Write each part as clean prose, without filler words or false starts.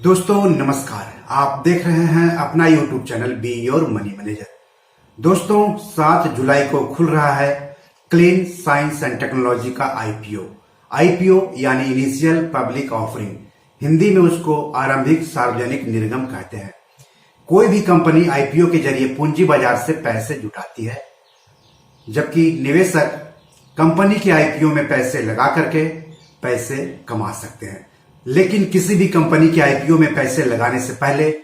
दोस्तों नमस्कार। आप देख रहे हैं अपना YouTube channel be your money manager. दोस्तों 7 जुलाई को खुल रहा है क्लीन साइंस एंड टेक्नोलॉजी का आईपीओ यानी इनिशियल पब्लिक ऑफरिंग, हिंदी में उसको आरंभिक सार्वजनिक निर्गम कहते हैं। कोई भी कंपनी आईपीओ के जरिए पूंजी बाजार से पैसे जुटाती है, जबकि निवेशक कंपनी के आईपीओ में पैसे लगा करके पैसे कमा सकते हैं। लेकिन किसी भी कंपनी के आईपीओ में पैसे लगाने से पहले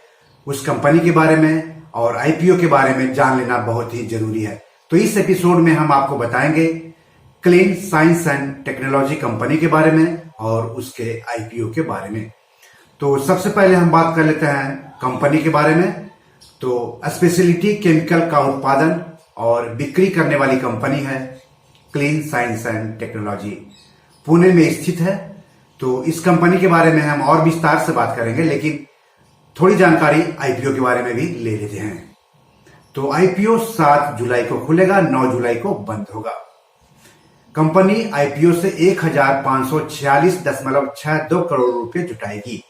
उस कंपनी के बारे में और आईपीओ के बारे में जान लेना बहुत ही जरूरी है। तो इस एपिसोड में हम आपको बताएंगे clean science and technology company के बारे में और उसके आईपीओ के बारे में। तो सबसे पहले हम बात कर लेते हैं कंपनी के बारे में। तो स्पेशलिटी केमिकल का उत्पादन और बिक्री करने वाली कंपनी है clean science and technology, Pune में स्थित है। तो इस कंपनी के बारे में हम और विस्तार से बात करेंगे, लेकिन थोड़ी जानकारी आईपीओ के बारे में भी ले लेते हैं। तो आईपीओ 7 जुलाई को खुलेगा, 9 जुलाई को बंद होगा। कंपनी आईपीओ से 1546.62 करोड़ रुपए जुटाएगी।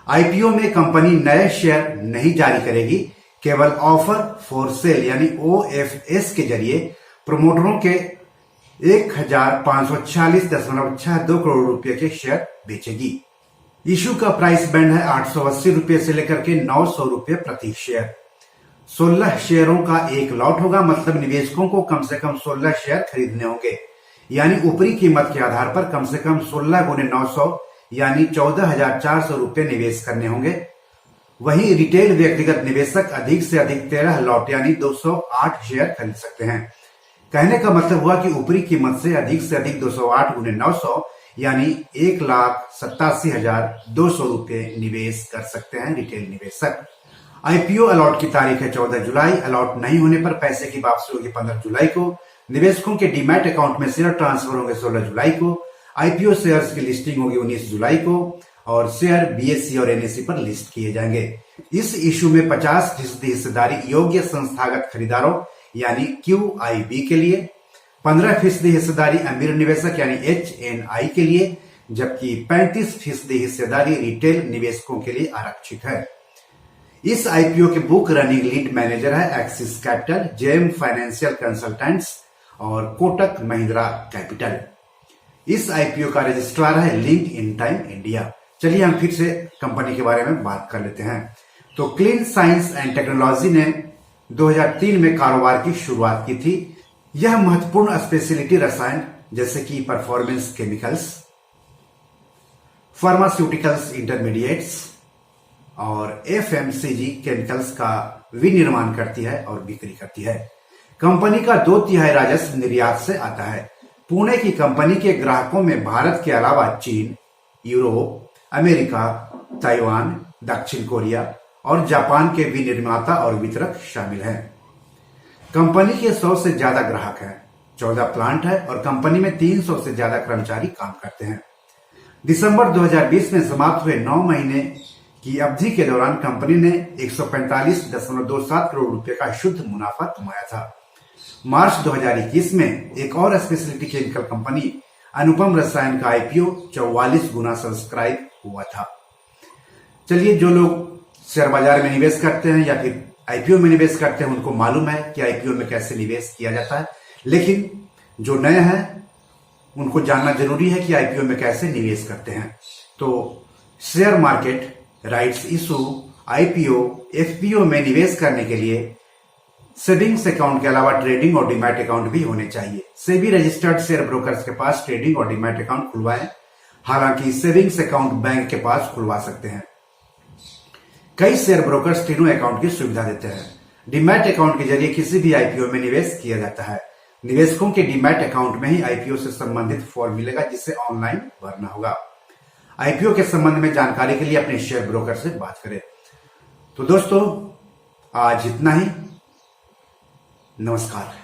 आईपीओ में कंपनी नए शेयर नहीं जारी करेगी, केवल ऑफर फॉर सेल यानी ओएफएस के जरिए प्रमोटरों के 1546.62 करोड़ रुपए के शेयर बेचेगी। इशू का प्राइस बैंड है 880 रुपए से लेकर के 900 रुपए प्रति शेयर। 16 शेयरों का एक लॉट होगा, मतलब निवेशकों को कम से कम 16 शेयर खरीदने होंगे, यानी ऊपरी कीमत के आधार पर कम से कम 16 गुने 900 यानी 14,400 रुपए निवेश करने होंगे। वहीं रिटेल व्यक्तिगत निवेशक अधिक से अधिक 13 लॉट यानी 208 शेयर खरीद सकते हैं। कहने का मतलब हुआ कि ऊपरी कीमत से अधिक 208 गुने 900 यानी 1,87,200 रुपए निवेश कर सकते हैं रिटेल निवेशक। आईपीओ अलॉट की तारीख है 14 जुलाई। अलॉट नहीं होने पर पैसे की वापसी होगी 15 जुलाई को। निवेशकों के डीमैट अकाउंट में शेयर ट्रांसफर होंगे 16 जुलाई को। आईपीओ शेयर्स की लिस्टिंग होगी 19 जुलाई को और शेयर बीएसई और एनएसई पर लिस्ट किए जाएंगे। इस इशू में 50% हिस्सेदारी योग्य संस्थागत खरीदारों यानी QIB के लिए, 15% हिस्सेदारी अमीर निवेशक यानी HNI के लिए, जबकि 35% हिस्सेदारी रिटेल निवेशकों के लिए आरक्षित है। इस आईपीओ के बुक रनिंग लीड मैनेजर है axis capital, JM financial consultants और कोटक महिंद्रा कैपिटल। इस आईपीओ का रजिस्ट्रार है लिंक इन टाइम इंडिया। चलिए हम फिर से कंपनी के बारे में बात कर लेते हैं। तो क्लीन साइंस एंड टेक्नोलॉजी ने 2003 में कारोबार की शुरुआत की थी। यह महत्वपूर्ण स्पेशलिटी रसायन जैसे कि परफॉर्मेंस केमिकल्स, फार्मास्यूटिकल्स इंटरमीडिएट्स और एफएमसीजी केमिकल्स का विनिर्माण करती है और बिक्री करती है। कंपनी का 2/3 राजस्व निर्यात से आता है। पुणे की कंपनी के ग्राहकों में भारत के अलावा चीन, यूरोप, अमेरिका, ताइवान, दक्षिण कोरिया और जापान के विनिर्माता और वितरक शामिल हैं। कंपनी के 100 से ज्यादा ग्राहक हैं, 14 प्लांट है और कंपनी में 300 से ज्यादा कर्मचारी काम करते हैं। दिसंबर 2020 में समाप्त हुए 9 महीने की अवधि के दौरान कंपनी ने 145.27 करोड़ रुपए का शुद्ध मुनाफा कमाया था। मार्च 2021 में एक और स्पेशलिटी केमिकल कंपनी अनुपम रसायन का आईपीओ 44 गुना सब्सक्राइब हुआ था। चलिए, जो लोग शेयर बाजार में निवेश करते हैं या फिर आईपीओ में निवेश करते हैं उनको मालूम है कि आईपीओ में कैसे निवेश किया जाता है, लेकिन जो नए हैं उनको जानना जरूरी है कि आईपीओ में कैसे निवेश करते हैं। तो share market, rights issue, IPO, FPO में निवेश करने के लिए सेविंग्स अकाउंट के अलावा ट्रेडिंग और डीमैट अकाउंट भी होने चाहिए। सेबी रजिस्टर्ड शेयर ब्रोकर्स के पास ट्रेडिंग और डीमैट अकाउंट खुलवाएं। हालांकि सेविंग्स अकाउंट बैंक के पास खुलवा सकते हैं। कई शेयर ब्रोकर्स तीनों अकाउंट की सुविधा देते हैं। डीमैट अकाउंट के जरिए किसी भी आईपीओ में निवेश किया जाता है। निवेशकों के डीमैट अकाउंट में ही आईपीओ से संबंधित फॉर्म मिलेगा, जिसे ऑनलाइन भरना होगा। आईपीओ के संबंध में जानकारी के लिए अपने शेयर ब्रोकर से बात करें। तो दोस्तों आज इतना ही। नमस्कार।